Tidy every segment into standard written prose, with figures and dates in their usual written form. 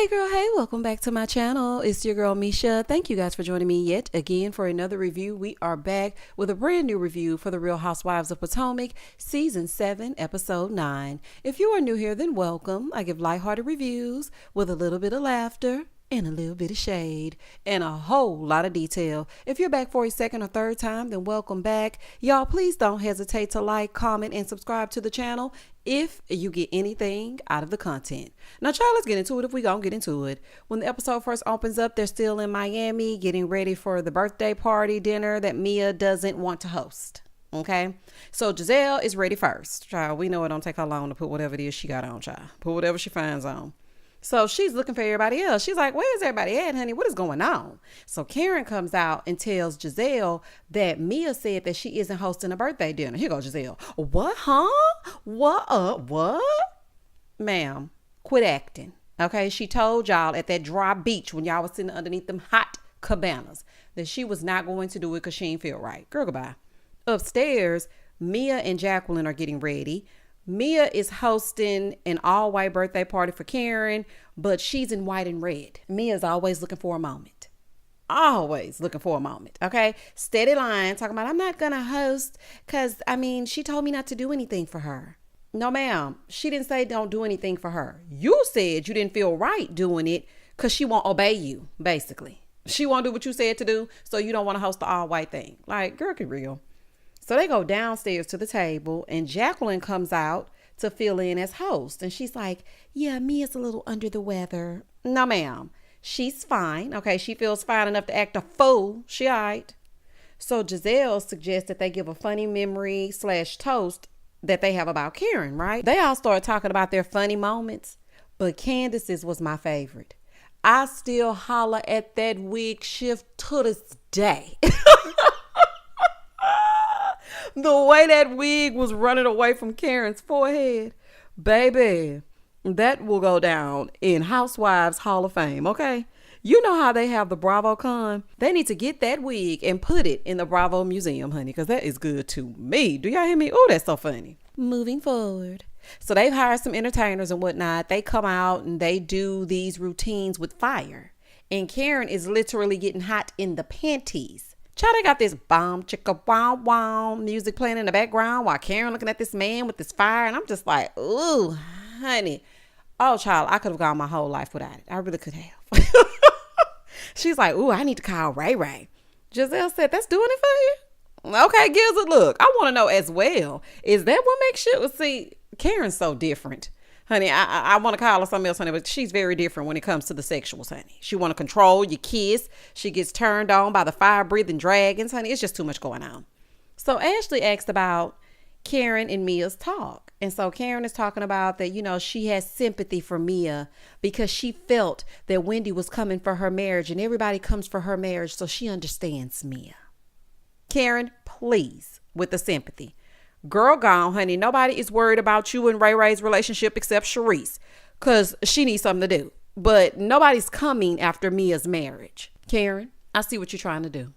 Hey girl, hey, welcome back to my channel. It's your girl Misha. Thank you guys for joining me yet again for another review. We are back with a brand new review for The Real Housewives of Potomac, Season 7, Episode 9. If you are new here, then welcome. I give lighthearted reviews with a little bit of laughter and a little bit of shade and a whole lot of detail. If you're back for a second or third time, then welcome back. Y'all, please don't hesitate to like, comment, and subscribe to the channel if you get anything out of the content. Now, child, let's get into it if we gonna get into it. When the episode first opens up, they're still in Miami getting ready for the birthday party dinner that Mia doesn't want to host. Okay, so Giselle is ready first. Child, we know it don't take her long to put whatever it is she got on, child. Put whatever she finds on. So she's looking for everybody else. She's like, where's everybody at, honey? What is going on? So Karen comes out and tells Giselle that Mia said that she isn't hosting a birthday dinner. Here goes Giselle. What, huh? What? Ma'am, quit acting. Okay, she told y'all at that dry beach when y'all was sitting underneath them hot cabanas that she was not going to do it because she ain't feel right. Girl, goodbye. Upstairs, Mia and Jacqueline are getting ready. Mia is hosting an all-white birthday party for Karen, but she's in white and red. Mia's always looking for a moment. Always looking for a moment, okay? Steady line, talking about, I'm not going to host because, she told me not to do anything for her. No, ma'am. She didn't say don't do anything for her. You said you didn't feel right doing it because she won't obey you, basically. She won't do what you said to do, so you don't want to host the all-white thing. Like, girl, get real. So they go downstairs to the table and Jacqueline comes out to fill in as host. And she's like, yeah, Mia's a little under the weather. No, ma'am. She's fine. Okay, she feels fine enough to act a fool. She all right. So Giselle suggests that they give a funny memory / toast that they have about Karen, right? They all start talking about their funny moments, but Candiace's was my favorite. I still holler at that wig shift to this day. The way that wig was running away from Karen's forehead, baby, that will go down in Housewives Hall of Fame, okay? You know how they have the Bravo Con? They need to get that wig and put it in the Bravo Museum, honey, because that is good to me. Do y'all hear me? Oh, that's so funny. Moving forward. So they've hired some entertainers and whatnot. They come out and they do these routines with fire. And Karen is literally getting hot in the panties. Child, they got this bomb chicka wow wow music playing in the background while Karen looking at this man with this fire. And I'm just like, ooh, honey. Oh, child, I could have gone my whole life without it. I really could have. She's like, ooh, I need to call Ray Ray. Giselle said, that's doing it for you? Okay, gives a look. I want to know as well. Is that what makes you see? Karen's so different. Honey, I want to call her something else, honey, but she's very different when it comes to the sexuals, honey. She want to control your kiss. She gets turned on by the fire-breathing dragons, honey. It's just too much going on. So Ashley asked about Karen and Mia's talk. And so Karen is talking about that, she has sympathy for Mia because she felt that Wendy was coming for her marriage and everybody comes for her marriage. So she understands Mia. Karen, please, with the sympathy. Girl gone, honey. Nobody is worried about you and Ray Ray's relationship except Sharice because she needs something to do. But nobody's coming after Mia's marriage. Karen, I see what you're trying to do.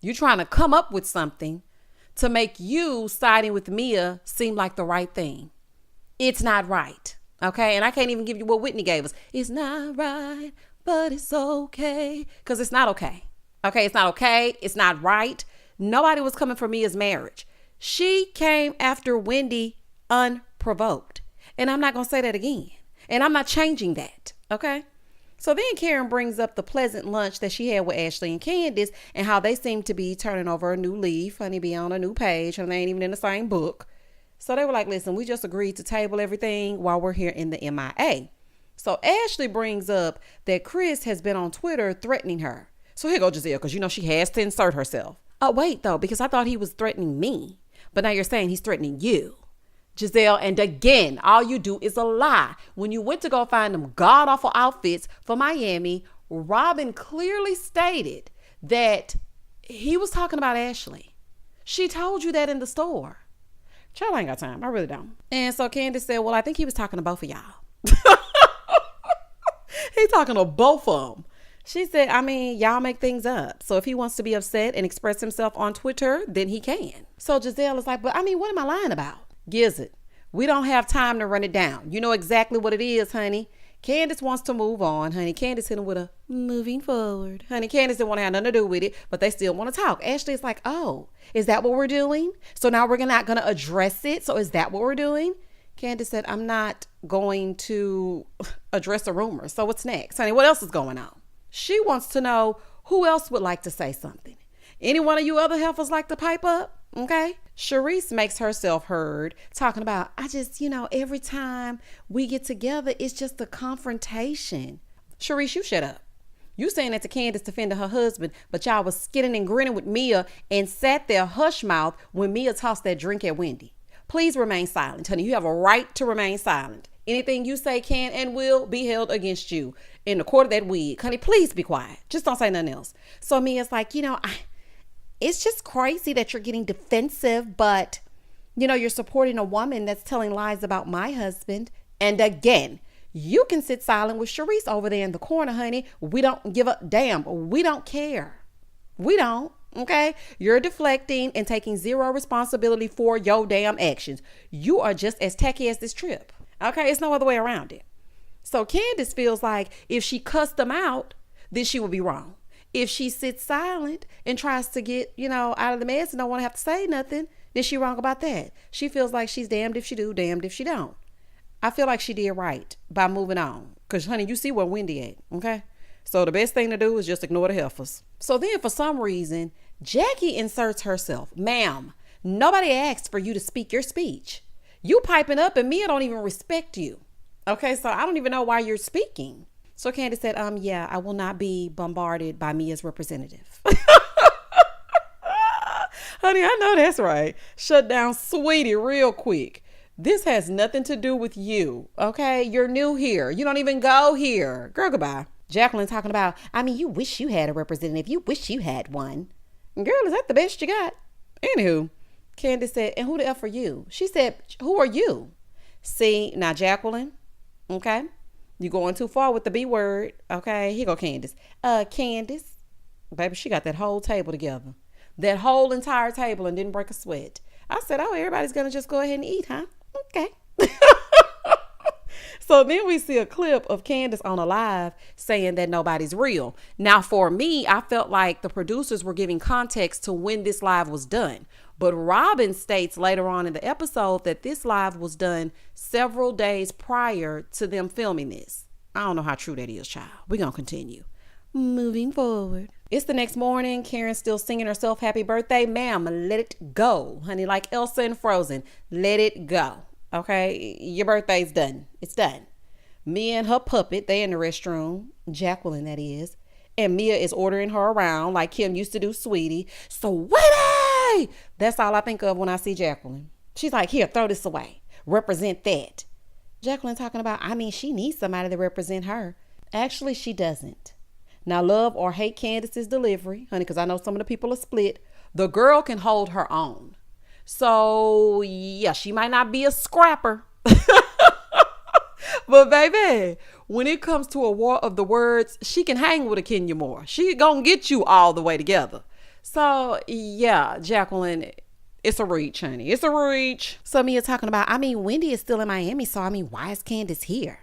You're trying to come up with something to make you siding with Mia seem like the right thing. It's not right. Okay? And I can't even give you what Whitney gave us. It's not right, but it's okay. Because it's not okay. Okay? It's not okay. It's not right. Nobody was coming for Mia's marriage. She came after Wendy unprovoked. And I'm not going to say that again. And I'm not changing that. Okay? So then Karen brings up the pleasant lunch that she had with Ashley and Candiace and how they seem to be turning over a new leaf, honey, be on a new page, and they ain't even in the same book. So they were like, listen, we just agreed to table everything while we're here in the MIA. So Ashley brings up that Chris has been on Twitter threatening her. So here goes Giselle, because she has to insert herself. Oh, wait, though, because I thought he was threatening me. But now you're saying he's threatening you. Giselle, and again, all you do is a lie. When you went to go find them god-awful outfits for Miami, Robyn clearly stated that he was talking about Ashley. She told you that in the store. Child, I ain't got time. I really don't. And so Candiace said, well, I think he was talking to both of y'all. He's talking to both of them. She said, y'all make things up. So if he wants to be upset and express himself on Twitter, then he can. So Giselle is like, but what am I lying about? Gizzard, we don't have time to run it down. You know exactly what it is, honey. Candiace wants to move on, honey. Candiace hit him with a moving forward. Honey, Candiace didn't want to have nothing to do with it, but they still want to talk. Ashley's like, oh, is that what we're doing? So now we're not going to address it. So is that what we're doing? Candiace said, I'm not going to address a rumor. So what's next? Honey, what else is going on? She wants to know who else would like to say something. Any one of you other heifers like to pipe up? Okay. Sharice makes herself heard talking about, I just, every time we get together, it's just a confrontation. Sharice, you shut up. You saying that to Candiace defending her husband, but y'all was skinning and grinning with Mia and sat there hush mouth when Mia tossed that drink at Wendy. Please remain silent, honey. You have a right to remain silent. Anything you say can and will be held against you in the court of that wig. Honey, please be quiet. Just don't say nothing else. So Mia's like, it's just crazy that you're getting defensive, but, you're supporting a woman that's telling lies about my husband. And again, you can sit silent with Sharice over there in the corner, honey. We don't give a damn. We don't care. We don't. Okay. You're deflecting and taking zero responsibility for your damn actions. You are just as tacky as this trip. Okay. It's no other way around it. So Candiace feels like if she cussed them out, then she would be wrong. If she sits silent and tries to get, out of the mess and don't want to have to say nothing, then she wrong about that. She feels like she's damned if she do, damned if she don't. I feel like she did right by moving on. Because, honey, you see where Wendy at, okay? So the best thing to do is just ignore the heifers. So then for some reason, Jackie inserts herself. Ma'am, nobody asked for you to speak your speech. You piping up and Mia don't even respect you. Okay, so I don't even know why you're speaking. So Candiace said, yeah, I will not be bombarded by Mia's representative. Honey, I know that's right. Shut down Sweetie real quick. This has nothing to do with you, okay? You're new here. You don't even go here. Girl, goodbye. Jacqueline talking about, you wish you had a representative. You wish you had one. Girl, is that the best you got? Anywho, Candiace said, and who the F are you? She said, who are you? See, now Jacqueline, okay? You going too far with the B word, okay? Here go Candiace. Candiace, baby, she got that whole table together. That whole entire table and didn't break a sweat. I said, oh, everybody's going to just go ahead and eat, huh? Okay. So then we see a clip of Candiace on a live saying that nobody's real. Now, for me, I felt like the producers were giving context to when this live was done. But Robyn states later on in the episode that this live was done several days prior to them filming this. I don't know how true that is, child. We're going to continue. Moving forward. It's the next morning. Karen's still singing herself happy birthday. Ma'am, let it go. Honey, like Elsa and Frozen. Let it go. Okay? Your birthday's done. It's done. Mia and her puppet, they in the restroom. Jacqueline, that is. And Mia is ordering her around like Kim used to do Sweetie. Sweetie! That's all I think of when I see Jacqueline. She's like, here, throw this away. Represent that. Jacqueline talking about, she needs somebody to represent her. Actually, she doesn't. Now, love or hate Candiace's delivery, honey, because I know some of the people are split. The girl can hold her own. So, yeah, she might not be a scrapper. But, baby, when it comes to a war of the words, she can hang with a Kenya Moore. She gonna get you all the way together. So, yeah, Jacqueline, it's a reach, honey. It's a reach. So, Mia talking about, Wendy is still in Miami, so, why is Candiace here?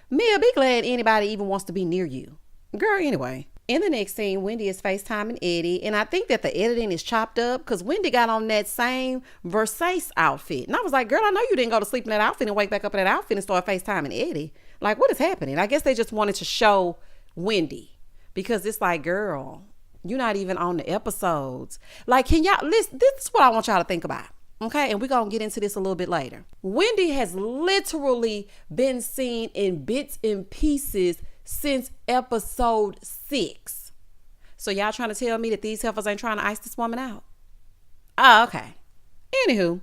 Mia, be glad anybody even wants to be near you. Girl, anyway. In the next scene, Wendy is FaceTiming Eddie, and I think that the editing is chopped up because Wendy got on that same Versace outfit. And I was like, girl, I know you didn't go to sleep in that outfit and wake back up in that outfit and start FaceTiming Eddie. Like, what is happening? I guess they just wanted to show Wendy because it's like, girl, you're not even on the episodes. Like, can y'all listen? This is what I want y'all to think about. Okay, and we're going to get into this a little bit later. Wendy has literally been seen in bits and pieces since episode 6. So y'all trying to tell me that these heifers ain't trying to ice this woman out? Oh, okay. Anywho,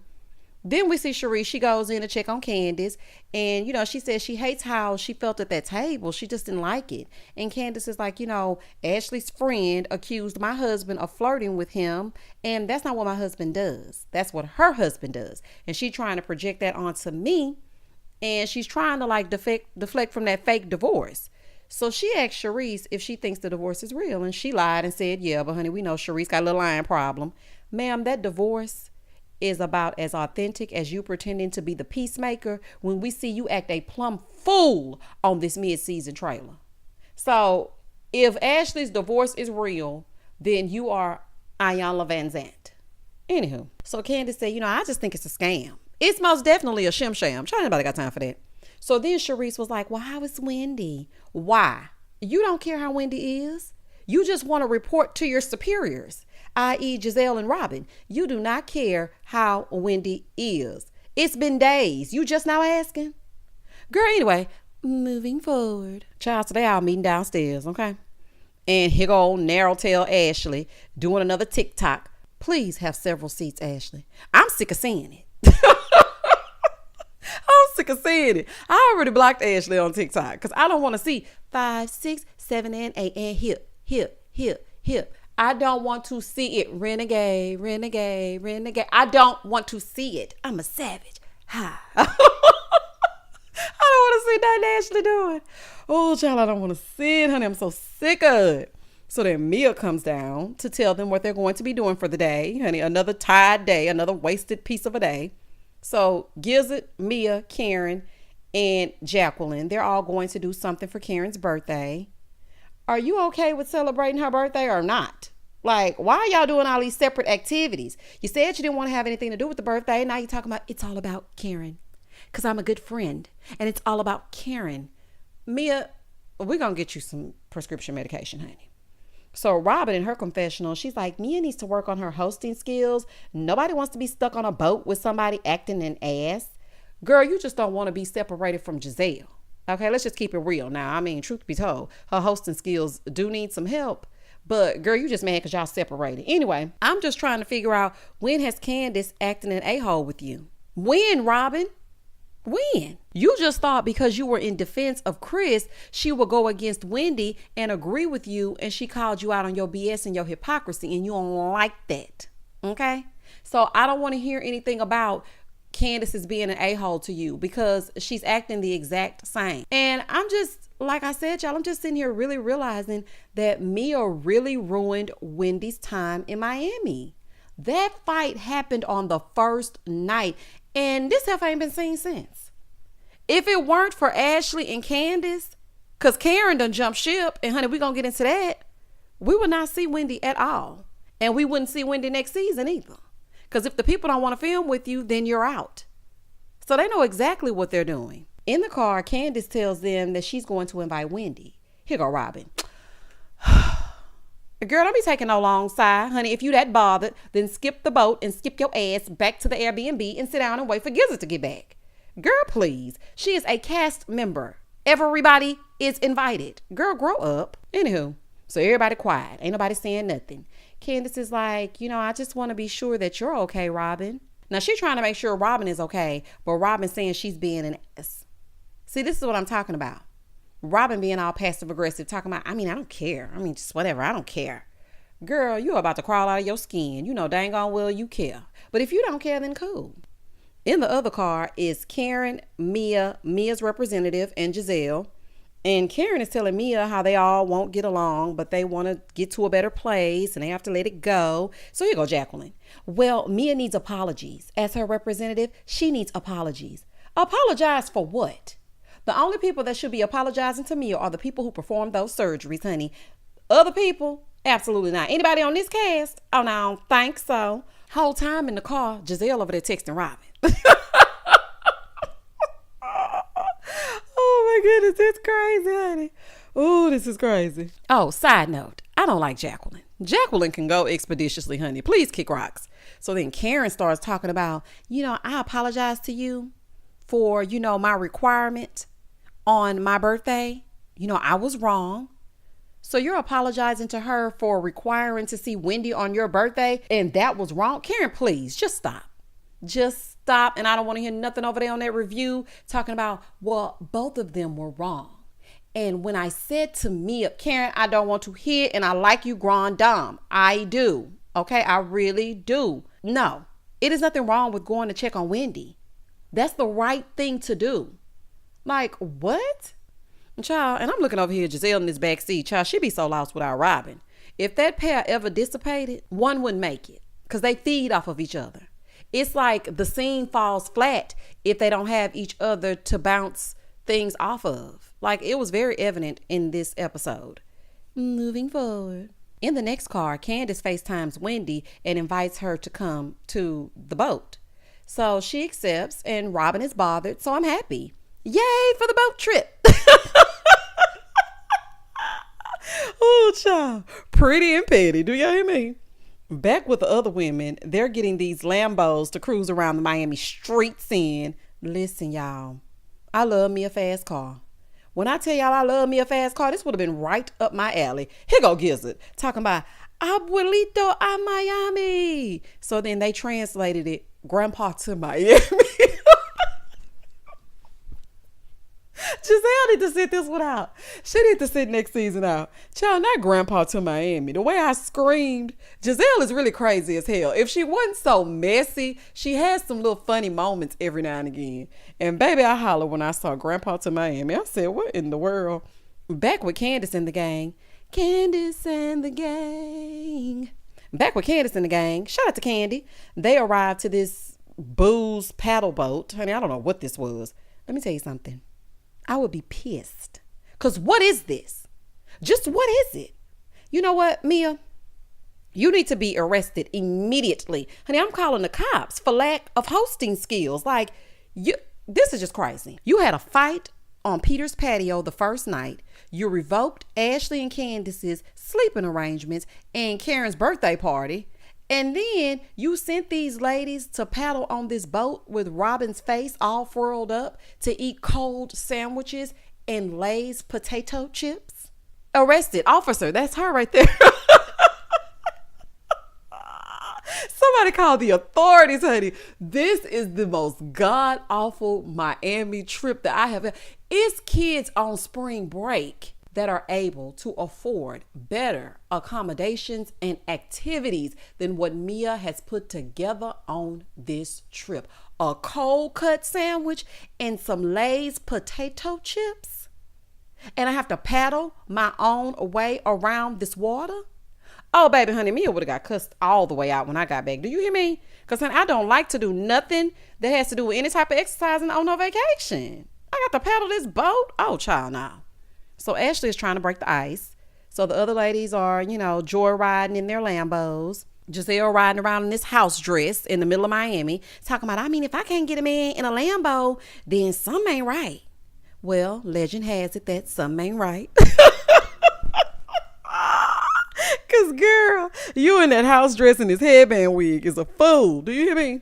then we see Sharice. She goes in to check on Candiace. And, she says she hates how she felt at that table. She just didn't like it. And Candiace is like, Ashley's friend accused my husband of flirting with him. And that's not what my husband does. That's what her husband does. And she's trying to project that onto me. And she's trying to deflect from that fake divorce. So she asked Sharice if she thinks the divorce is real. And she lied and said, yeah, but honey, we know Sharice got a little lying problem. Ma'am, that divorce is about as authentic as you pretending to be the peacemaker when we see you act a plumb fool on this mid-season trailer. So if Ashley's divorce is real, then you are Ayanna Van Zant. Anywho, so Candiace said, I just think it's a scam. It's most definitely a shim-sham. Nobody got time for that. So then Charisse was like, well, how is Wendy? Why? You don't care how Wendy is. You just want to report to your superiors, i.e. Giselle and Robyn. You do not care how Wendy is. It's been days. You just now asking? Girl, anyway, moving forward. Child, today I'll meeting downstairs, okay? And here go old narrow-tail Ashley doing another TikTok. Please have several seats, Ashley. I'm sick of seeing it. I'm sick of seeing it. I already blocked Ashley on TikTok because I don't want to see 5, 6, 7, and 8 and hip. I don't want to see it. Renegade. I don't want to see it. I'm a savage. Ha. I don't want to see that Ashley doing. Oh, child, I don't want to see it, honey. I'm so sick of it. So then Mia comes down to tell them what they're going to be doing for the day. Honey, another tired day, another wasted piece of a day. So Gizzard, Mia, Karen, and Jacqueline, they're all going to do something for Karen's birthday. Are you okay with celebrating her birthday or not? Like, why are y'all doing all these separate activities? You said you didn't want to have anything to do with the birthday. Now you're talking about it's all about Karen because I'm a good friend and it's all about Karen. Mia, we're going to get you some prescription medication, honey. So Robyn in her confessional, she's like, Mia needs to work on her hosting skills. Nobody wants to be stuck on a boat with somebody acting an ass. Girl, you just don't want to be separated from Giselle. Okay, let's just keep it real now. I mean, truth be told, her hosting skills do need some help. But girl, you just mad because y'all separated. Anyway, I'm just trying to figure out, when has Candiace acting an a-hole with you? When, Robyn? When? You just thought because you were in defense of Chris, she would go against Wendy and agree with you, and she called you out on your BS and your hypocrisy, and you don't like that. Okay? So I don't want to hear anything about Candiace is being an a-hole to you because she's acting the exact same. And I'm just, like I said, y'all, I'm just sitting here really realizing that Mia really ruined Wendy's time in Miami. That fight happened on the first night, and this stuff ain't been seen since. If it weren't for Ashley and Candiace, because Karen done jumped ship, and honey, we're going to get into that, we would not see Wendy at all. And we wouldn't see Wendy next season either. Because if the people don't want to film with you, then you're out. So they know exactly what they're doing. In the car, Candiace tells them that she's going to invite Wendy. Here go Robyn. Girl, don't be taking no long sigh, honey. If you that bothered, then skip the boat and skip your ass back to the Airbnb and sit down and wait for Gizzard to get back. Girl, please. She is a cast member. Everybody is invited. Girl, grow up. Anywho, so everybody quiet. Ain't nobody saying nothing. Candiace is like, I just want to be sure that you're okay, Robyn. Now, she's trying to make sure Robyn is okay, but Robyn's saying she's being an ass. See, this is what I'm talking about. Robyn being all passive aggressive, talking about, I don't care. Just whatever. I don't care. Girl, you're about to crawl out of your skin. Dang on well you care. But if you don't care, then cool. In the other car is Karen, Mia's representative, and Giselle. And Karen is telling Mia how they all won't get along, but they want to get to a better place and they have to let it go. So here go Jacqueline. Well, Mia needs apologies. As her representative, she needs apologies. Apologize for what? The only people that should be apologizing to Mia are the people who performed those surgeries, honey. Other people? Absolutely not. Anybody on this cast? Oh, no, I don't think so. Whole time in the car, Giselle over there texting Robyn. Oh, my goodness. It's crazy, honey. Oh, this is crazy. Oh, side note. I don't like Jacqueline. Jacqueline can go expeditiously, honey. Please kick rocks. So then Karen starts talking about, I apologize to you for, my requirement on my birthday. I was wrong. So you're apologizing to her for requiring to see Wendy on your birthday, and that was wrong? Karen, please, just stop. Just stop. And I don't want to hear nothing over there on that review talking about, well, both of them were wrong. And when I said to Mia, Karen, I don't want to hear, and I like you, grand dame. I do. Okay, I really do. No, it is nothing wrong with going to check on Wendy. That's the right thing to do. Like, what? Child, and I'm looking over here, Giselle in this back seat. Child, she'd be so lost without Robyn. If that pair ever dissipated, one wouldn't make it because they feed off of each other. It's like the scene falls flat if they don't have each other to bounce things off of. Like, it was very evident in this episode. Moving forward. In the next car, Candiace FaceTimes Wendy and invites her to come to the boat. So she accepts, and Robyn is bothered, so I'm happy. Yay for the boat trip. Oh, child. Pretty and petty. Do y'all hear me? Back with the other women, they're getting these Lambos to cruise around the Miami streets in. Listen, y'all. I love me a fast car. When I tell y'all I love me a fast car, this would have been right up my alley. Here go Gizzard talking about Abuelito a Miami. So then they translated it, Grandpa to Miami. Giselle need to sit this one out. She need to sit next season out. Child, not Grandpa to Miami. The way I screamed. Giselle is really crazy as hell. If she wasn't so messy, she has some little funny moments every now and again. And baby, I hollered when I saw Grandpa to Miami. I said, what in the world? Back with Candiace and the gang. Candiace and the gang. Back with Candiace and the gang. Shout out to Candy. They arrived to this booze paddle boat. Honey, I don't know what this was. Let me tell you something. I would be pissed. Because what is this? Just what is it? You know what, Mia? You need to be arrested immediately. Honey, I'm calling the cops for lack of hosting skills. Like, this is just crazy. You had a fight on Peter's patio the first night. You revoked Ashley and Candiace's sleeping arrangements and Karen's birthday party. And then you sent these ladies to paddle on this boat with Robyn's face all furled up to eat cold sandwiches and Lay's potato chips. Arrested. Officer, that's her right there. Somebody call the authorities, honey. This is the most god-awful Miami trip that I have. It's kids on spring break that are able to afford better accommodations and activities than what Mia has put together on this trip. A cold cut sandwich and some Lay's potato chips. And I have to paddle my own way around this water. Oh, baby, honey, Mia would have got cussed all the way out when I got back. Do you hear me? Because, honey, I don't like to do nothing that has to do with any type of exercising on no vacation. I got to paddle this boat. Oh, child, now. So Ashley is trying to break the ice. So the other ladies are, joyriding in their Lambos. Giselle riding around in this house dress in the middle of Miami. Talking about, if I can't get a man in a Lambo, then something ain't right. Well, legend has it that something ain't right. Because, girl, you in that house dress and this headband wig is a fool. Do you hear me?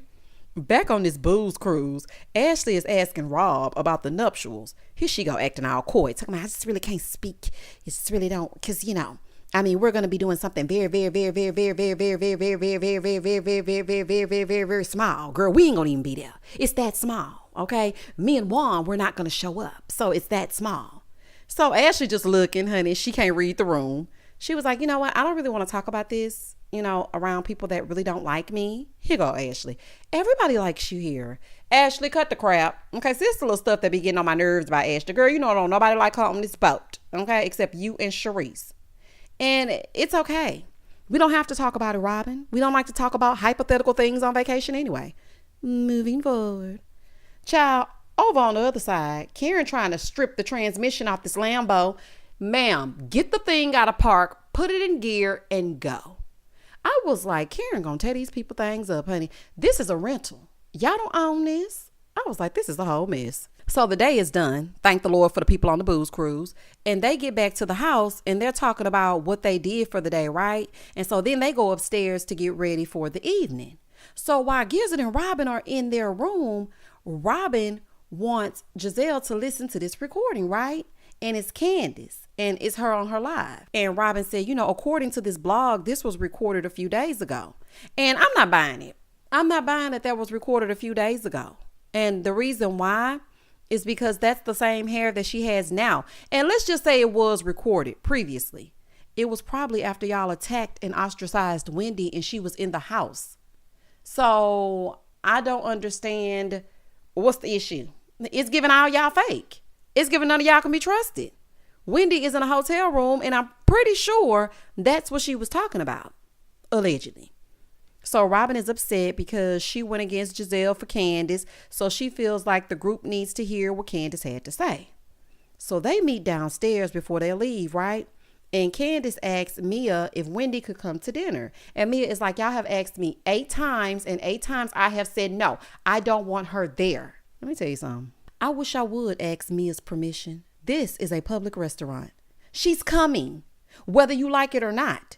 Back on this booze cruise, Ashley is asking Rob about the nuptials. Here she go acting all coy. Talking about, I just really can't speak. I just really don't. Because, we're going to be doing something very, very, very, very, very, very, very, very, very, very, very, very, very, very, very, very, very, very, very, very small. Girl, we ain't going to even be there. It's that small, okay? Me and Juan, we're not going to show up. So it's that small. So Ashley just looking, honey. She can't read the room. She was like, you know what? I don't really want to talk about this, around people that really don't like me. Here go, Ashley. Everybody likes you here. Ashley, cut the crap. Okay, so this is the little stuff that be getting on my nerves by Ashley. Girl, don't nobody like her on this boat, okay, except you and Sharice. And it's okay. We don't have to talk about it, Robyn. We don't like to talk about hypothetical things on vacation anyway. Moving forward. Child, over on the other side, Karen trying to strip the transmission off this Lambo. Ma'am, get the thing out of park, put it in gear, and go. I was like, Karen gonna tear these people things up, honey. This is a rental. Y'all don't own this. I was like, this is a whole mess. So the day is done. Thank the Lord for the people on the booze cruise. And they get back to the house and they're talking about what they did for the day, right? And so then they go upstairs to get ready for the evening. So while Gizzard and Robyn are in their room, Robyn wants Giselle to listen to this recording, right? And it's Candiace, and it's her on her live. And Robyn said, according to this blog, this was recorded a few days ago. And I'm not buying it. I'm not buying that was recorded a few days ago. And the reason why is because that's the same hair that she has now. And let's just say it was recorded previously. It was probably after y'all attacked and ostracized Wendy and she was in the house. So I don't understand what's the issue. It's giving all y'all fake. It's giving none of y'all can be trusted. Wendy is in a hotel room, and I'm pretty sure that's what she was talking about, allegedly. So Robyn is upset because she went against Giselle for Candiace. So she feels like the group needs to hear what Candiace had to say. So they meet downstairs before they leave, right? And Candiace asks Mia if Wendy could come to dinner. And Mia is like, y'all have asked me 8 times, and 8 times I have said no. I don't want her there. Let me tell you something. I wish I would ask Mia's permission. This is a public restaurant. She's coming, whether you like it or not.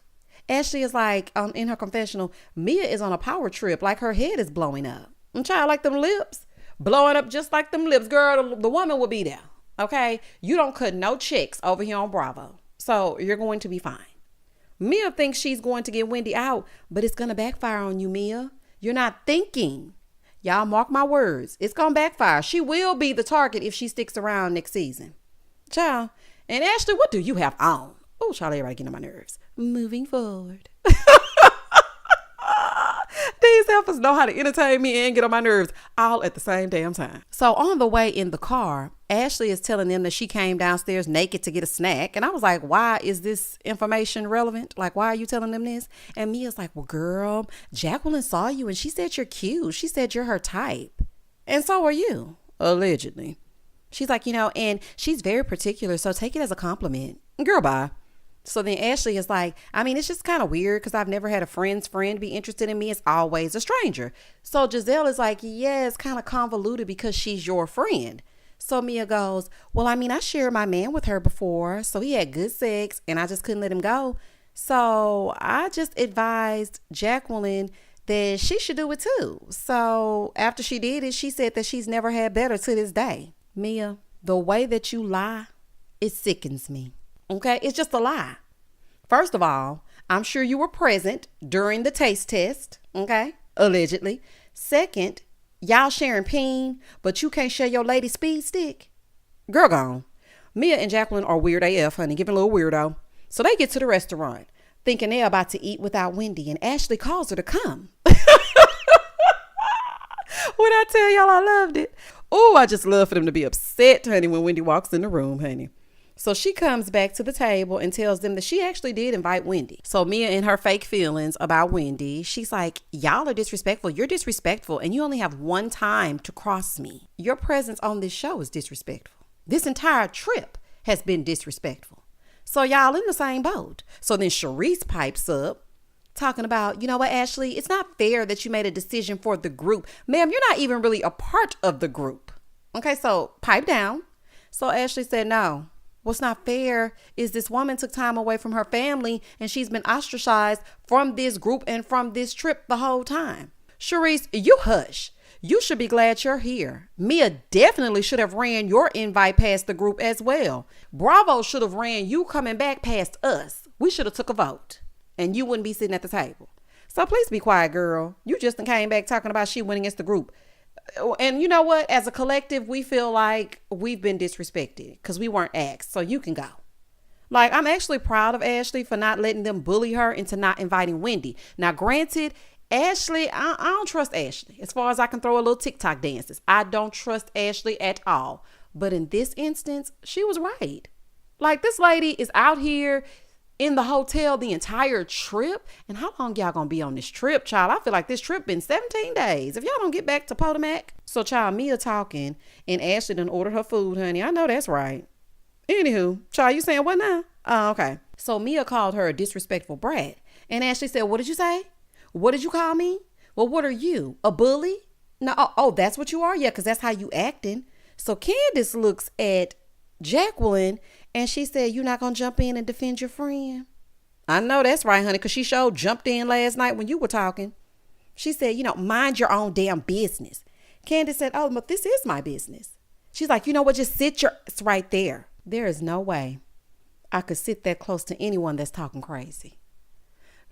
Ashley is like, in her confessional, Mia is on a power trip, like her head is blowing up. And child, like them lips, blowing up just like them lips. Girl, the woman will be there, okay? You don't cut no checks over here on Bravo, so you're going to be fine. Mia thinks she's going to get Wendy out, but it's going to backfire on you, Mia. You're not thinking. Y'all mark my words. It's going to backfire. She will be the target if she sticks around next season. Child, and Ashley, what do you have on? Oh, child, everybody getting on my nerves. Moving forward. These helpers know how to entertain me and get on my nerves all at the same damn time. So on the way in the car, Ashley is telling them that she came downstairs naked to get a snack. And I was like, why is this information relevant? Like, why are you telling them this? And Mia's like, well, girl, Jacqueline saw you and she said you're cute. She said you're her type. And so are you, allegedly. She's like, and she's very particular, so take it as a compliment. Girl, bye. So then Ashley is like, it's just kind of weird because I've never had a friend's friend be interested in me. It's always a stranger. So Giselle is like, yeah, it's kind of convoluted because she's your friend. So Mia goes, well, I shared my man with her before, so he had good sex and I just couldn't let him go. So I just advised Jacqueline that she should do it too. So after she did it, she said that she's never had better to this day. Mia, the way that you lie, it sickens me. Okay, it's just a lie. First of all, I'm sure you were present during the taste test. Okay, allegedly. Second, y'all sharing peen, but you can't share your lady speed stick. Girl gone. Mia and Jacqueline are weird AF, honey, giving a little weirdo. So they get to the restaurant, thinking they're about to eat without Wendy, and Ashley calls her to come. When I tell y'all I loved it. Oh, I just love for them to be upset, honey, when Wendy walks in the room, honey. So she comes back to the table and tells them that she actually did invite Wendy. So Mia, in her fake feelings about Wendy, she's like, y'all are disrespectful. You're disrespectful and you only have one time to cross me. Your presence on this show is disrespectful. This entire trip has been disrespectful. So y'all in the same boat. So then Sharice pipes up talking about, you know what, Ashley, it's not fair that you made a decision for the group. Ma'am, you're not even really a part of the group. Okay, so pipe down. So Ashley said, no. What's not fair is this woman took time away from her family and she's been ostracized from this group and from this trip the whole time. Sharice, you hush. You should be glad you're here. Mia definitely should have ran your invite past the group as well. Bravo should have ran you coming back past us. We should have took a vote and you wouldn't be sitting at the table. So please be quiet, girl. You just came back talking about she went against the group. And you know what? As a collective, we feel like we've been disrespected because we weren't asked. So you can go. Like, I'm actually proud of Ashley for not letting them bully her into not inviting Wendy. Now, granted, Ashley, I don't trust Ashley. As far as I can throw a little TikTok dances, I don't trust Ashley at all. But in this instance, she was right. Like, this lady is out here in the hotel the entire trip. And how long y'all gonna be on this trip, child? I feel like this trip been 17 days. If y'all don't get back to Potomac. So, child, Mia talking and Ashley done ordered her food, honey. I know that's right. Anywho, child, you saying what now? Oh, okay. So Mia called her a disrespectful brat. And Ashley said, what did you say? What did you call me? Well, what are you? A bully? No. Oh, that's what you are? Yeah, because that's how you acting. So Candiace looks at Jacqueline and she said, you not going to jump in and defend your friend? I know that's right, honey, because she sure jumped in last night when you were talking. She said, mind your own damn business. Candiace said, oh, but this is my business. She's like, you know what? Just sit your ass right there. There is no way I could sit that close to anyone that's talking crazy.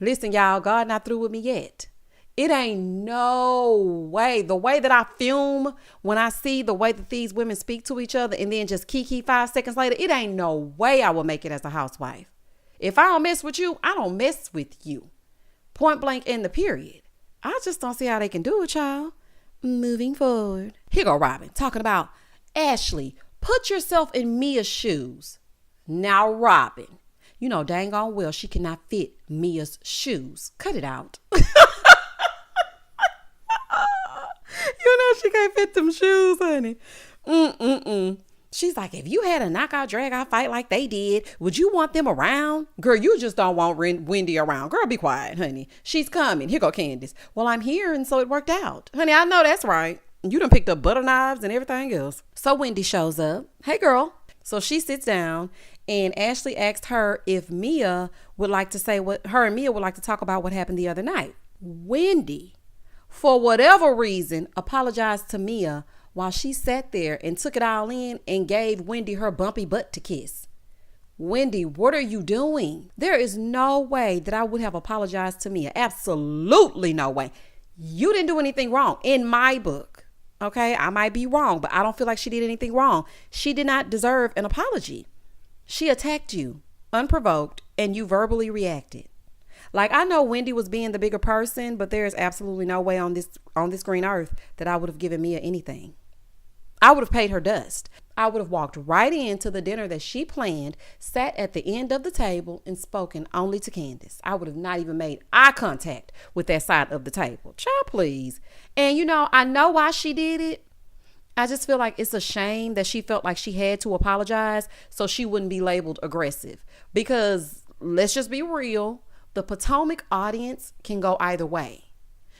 Listen, y'all, God not through with me yet. It ain't no way. The way that I fume when I see the way that these women speak to each other and then just kiki 5 seconds later, it ain't no way I will make it as a housewife. If I don't mess with you, I don't mess with you. Point blank in the period. I just don't see how they can do it, child. Moving forward. Here go Robyn talking about, Ashley, put yourself in Mia's shoes. Now, Robyn, you know dang on well she cannot fit Mia's shoes. Cut it out. She can't fit them shoes, honey. She's like, if you had a knockout, drag out fight like they did, would you want them around? Girl, you just don't want Wendy around. Girl, be quiet, honey. She's coming. Here go Candiace. Well, I'm here, and so it worked out. Honey, I know that's right. You done picked up butter knives and everything else. So Wendy shows up. Hey, girl. So she sits down, and Ashley asked her if Mia would like to say what her and Mia would like to talk about what happened the other night. Wendy, for whatever reason, apologized to Mia while she sat there and took it all in and gave Wendy her bumpy butt to kiss. Wendy, what are you doing? There is no way that I would have apologized to Mia. Absolutely no way. You didn't do anything wrong in my book. Okay, I might be wrong, but I don't feel like she did anything wrong. She did not deserve an apology. She attacked you unprovoked and you verbally reacted. Like, I know Wendy was being the bigger person, but there is absolutely no way on this green earth that I would have given Mia anything. I would have paid her dust. I would have walked right into the dinner that she planned, sat at the end of the table, and spoken only to Candiace. I would have not even made eye contact with that side of the table. Child, please. And I know why she did it. I just feel like it's a shame that she felt like she had to apologize so she wouldn't be labeled aggressive. Because let's just be real, the Potomac audience can go either way.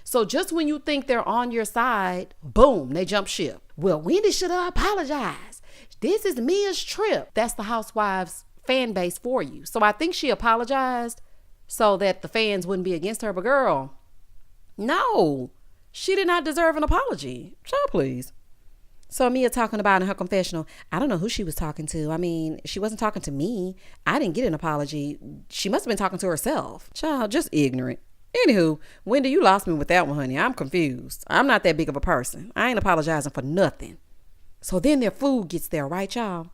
So just when you think they're on your side, boom, they jump ship. Well, Wendy should have apologized. This is Mia's trip. That's the Housewives fan base for you. So I think she apologized so that the fans wouldn't be against her. But girl, no, she did not deserve an apology. Child, please. So Mia talking about in her confessional, I don't know who she was talking to. I mean, she wasn't talking to me. I didn't get an apology. She must have been talking to herself. Child, just ignorant. Anywho, Wendy, you lost me with that one, honey. I'm confused. I'm not that big of a person. I ain't apologizing for nothing. So then their food gets there, right, y'all?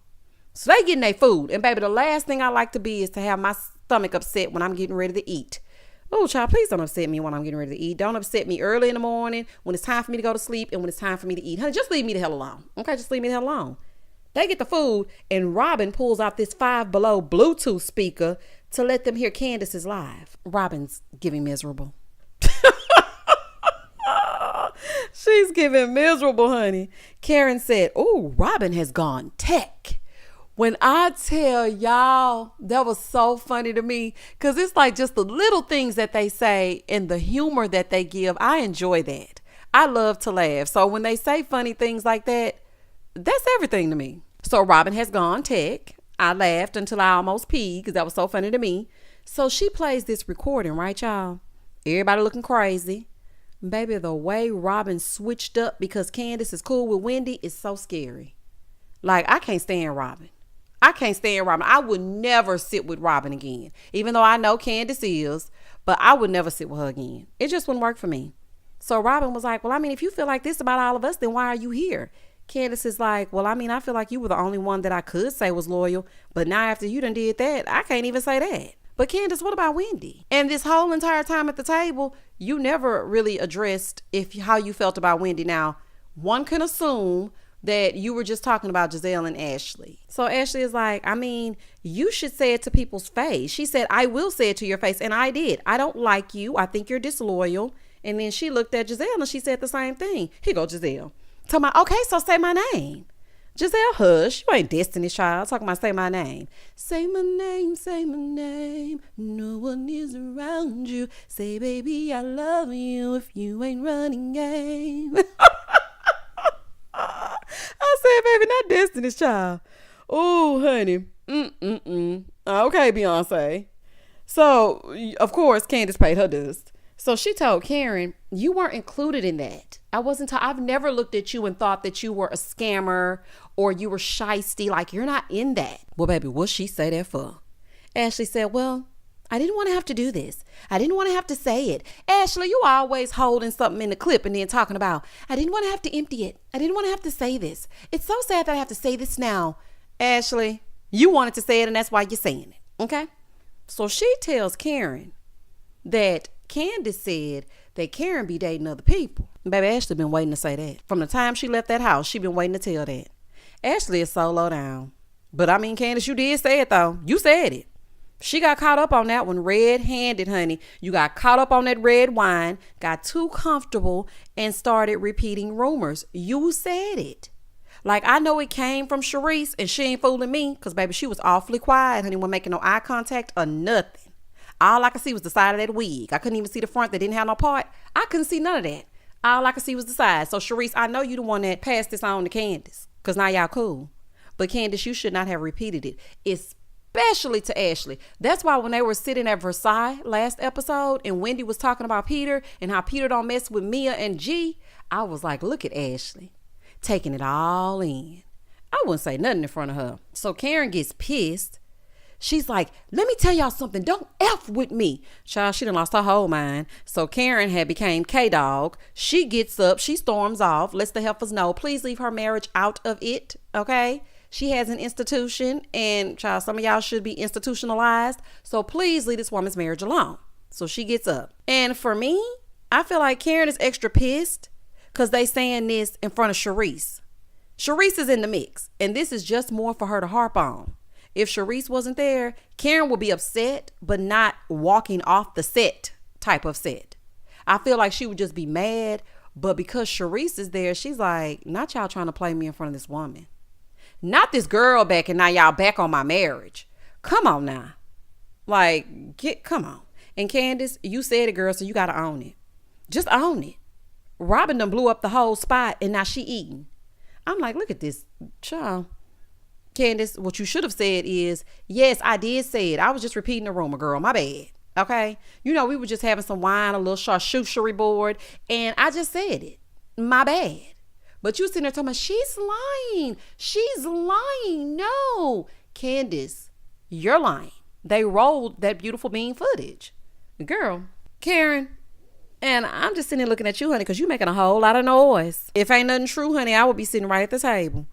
So they getting their food. And baby, the last thing I like to be is to have my stomach upset when I'm getting ready to eat. Oh, child, please don't upset me when I'm getting ready to eat. Don't upset me early in the morning when it's time for me to go to sleep and when it's time for me to eat. Honey, just leave me the hell alone. Okay, just leave me the hell alone. They get the food and Robyn pulls out this Five Below Bluetooth speaker to let them hear Candiace's live. Robyn's giving miserable. She's giving miserable, honey. Karen said, oh, Robyn has gone tech. When I tell y'all, that was so funny to me because it's like just the little things that they say and the humor that they give. I enjoy that. I love to laugh. So when they say funny things like that, that's everything to me. So Robyn has gone tech. I laughed until I almost peed because that was so funny to me. So she plays this recording, right, y'all? Everybody looking crazy. Baby, the way Robyn switched up because Candiace is cool with Wendy is so scary. Like, I can't stand Robyn. I would never sit with Robyn again. Even though I know Candiace is, but I would never sit with her again. It just wouldn't work for me. So Robyn was like, well, I mean, if you feel like this about all of us, then why are you here? Candiace is like, well, I mean, I feel like you were the only one that I could say was loyal. But now after you done did that, I can't even say that. But Candiace, what about Wendy? And this whole entire time at the table, you never really addressed how you felt about Wendy. Now, one can assume that you were just talking about Giselle and Ashley. So Ashley is like, I mean, you should say it to people's face. She said, I will say it to your face. And I did. I don't like you. I think you're disloyal. And then she looked at Giselle and she said the same thing. Here go Giselle. Talking about, okay, so say my name. Giselle, hush. You ain't Destiny's Child. Talking about say my name. Say my name, say my name. No one is around you. Say, baby, I love you if you ain't running game. I said, baby, not Destiny's Child. Oh, honey. Okay, Beyonce. So, of course, Candiace paid her dust. So she told Karen, you weren't included in that. I've never looked at you and thought that you were a scammer or you were shysty. Like, you're not in that. Well, baby, what'd she say that for? Ashley said, well, I didn't want to have to do this. I didn't want to have to say it. Ashley, you always holding something in the clip and then talking about, I didn't want to have to empty it. I didn't want to have to say this. It's so sad that I have to say this now. Ashley, you wanted to say it and that's why you're saying it. Okay? So she tells Karen that Candiace said that Karen be dating other people. Baby, Ashley been waiting to say that. From the time she left that house, she been waiting to tell that. Ashley is so low down. But I mean, Candiace, you did say it though. You said it. She got caught up on that one red-handed, honey. You got caught up on that red wine, got too comfortable, and started repeating rumors. You said it. Like, I know it came from Sharice, and she ain't fooling me, because, baby, she was awfully quiet, honey, wasn't making no eye contact or nothing. All I could see was the side of that wig. I couldn't even see the front that didn't have no part. I couldn't see none of that. All I could see was the side. So, Sharice, I know you the one that passed this on to Candiace, because now y'all cool. But, Candiace, you should not have repeated it, especially to Ashley. That's why when they were sitting at Versailles last episode and Wendy was talking about Peter and how Peter don't mess with Mia and G, I was like, look at Ashley taking it all in. I wouldn't say nothing in front of her. So Karen gets pissed. She's like, let me tell y'all something. Don't F with me. Child, she done lost her whole mind. So Karen had became K-Dog. She gets up. She storms off. Lets the heifers know. Please leave her marriage out of it. Okay? She has an institution. And child, some of y'all should be institutionalized. So please leave this woman's marriage alone. So she gets up. And for me, I feel like Karen is extra pissed because they saying this in front of Sharice. Sharice is in the mix. And this is just more for her to harp on. If Sharice wasn't there, Karen would be upset, but not walking off the set type of set. I feel like she would just be mad, but because Sharice is there, she's like, not y'all trying to play me in front of this woman. Not this girl back and now y'all back on my marriage. Come on now. Like, come on. And Candiace, you said it, girl, so you got to own it. Just own it. Robyn done blew up the whole spot and now she eating. I'm like, look at this child. Candiace, what you should have said is, yes, I did say it. I was just repeating the rumor, girl. My bad. Okay. You know, we were just having some wine, a little charcuterie board, and I just said it. My bad. But you sitting there talking about, she's lying. She's lying. No. Candiace, you're lying. They rolled that beautiful bean footage. Girl, Karen, and I'm just sitting there looking at you, honey, because you making a whole lot of noise. If ain't nothing true, honey, I would be sitting right at the table.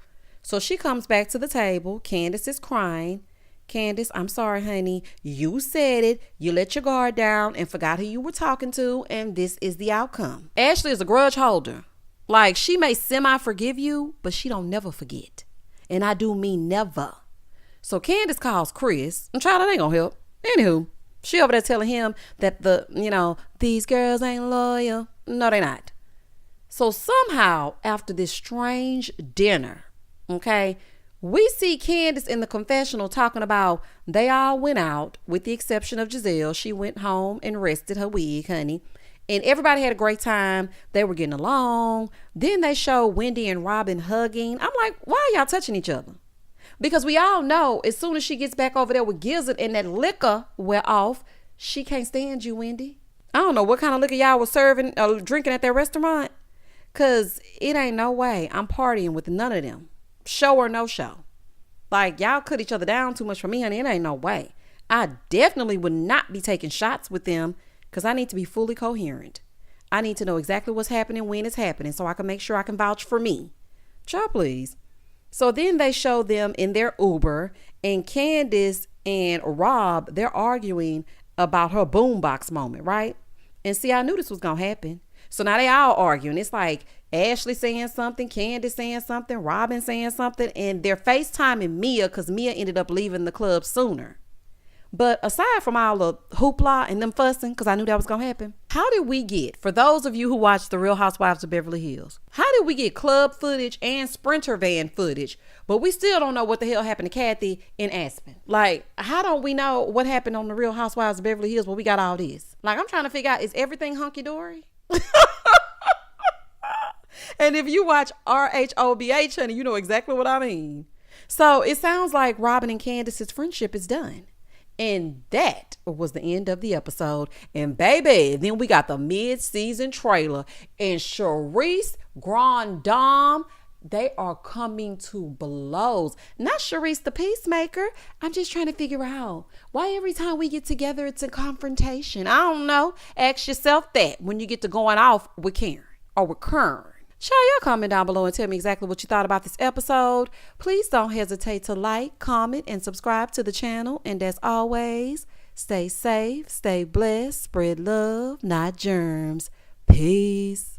So she comes back to the table. Candiace is crying. Candiace, I'm sorry, honey. You said it. You let your guard down and forgot who you were talking to. And this is the outcome. Ashley is a grudge holder. Like, she may semi-forgive you, but she don't never forget. And I do mean never. So Candiace calls Chris. And child, that ain't gonna help. Anywho, she over there telling him that these girls ain't loyal. No, they not. So somehow, after this strange dinner, okay, we see Candiace in the confessional talking about they all went out with the exception of Giselle. She went home and rested her wig, honey. And everybody had a great time. They were getting along. Then they show Wendy and Robyn hugging. I'm like, why are y'all touching each other? Because we all know as soon as she gets back over there with Gizzard and that liquor wear off, she can't stand you, Wendy. I don't know what kind of liquor y'all was serving or drinking at their restaurant. Because it ain't no way I'm partying with none of them. Show or no show. Like, y'all cut each other down too much for me, honey. It ain't no way. I definitely would not be taking shots with them because I need to be fully coherent. I need to know exactly what's happening when it's happening so I can make sure I can vouch for me. Child, please. So then they show them in their Uber, and Candiace and Rob, they're arguing about her boombox moment, right? And see, I knew this was going to happen. So now they all arguing. It's like Ashley saying something, Candiace saying something, Robyn saying something, and they're FaceTiming Mia because Mia ended up leaving the club sooner. But aside from all the hoopla and them fussing, because I knew that was going to happen, how did we get, for those of you who watch The Real Housewives of Beverly Hills, how did we get club footage and Sprinter van footage, but we still don't know what the hell happened to Kathy in Aspen? Like, how don't we know what happened on The Real Housewives of Beverly Hills when we got all this? Like, I'm trying to figure out, is everything hunky-dory? And if you watch RHOBH, honey, you know exactly what I mean. So it sounds like Robyn and Candiace's friendship is done. And that was the end of the episode. And baby, then we got the mid-season trailer. And Sharice, Grand Dame, they are coming to blows. Not Sharice the Peacemaker. I'm just trying to figure out why every time we get together, it's a confrontation. I don't know. Ask yourself that when you get to going off with Karen or with Kern. Child, y'all comment down below and tell me exactly what you thought about this episode. Please don't hesitate to like, comment, and subscribe to the channel. And as always, stay safe, stay blessed, spread love, not germs. Peace.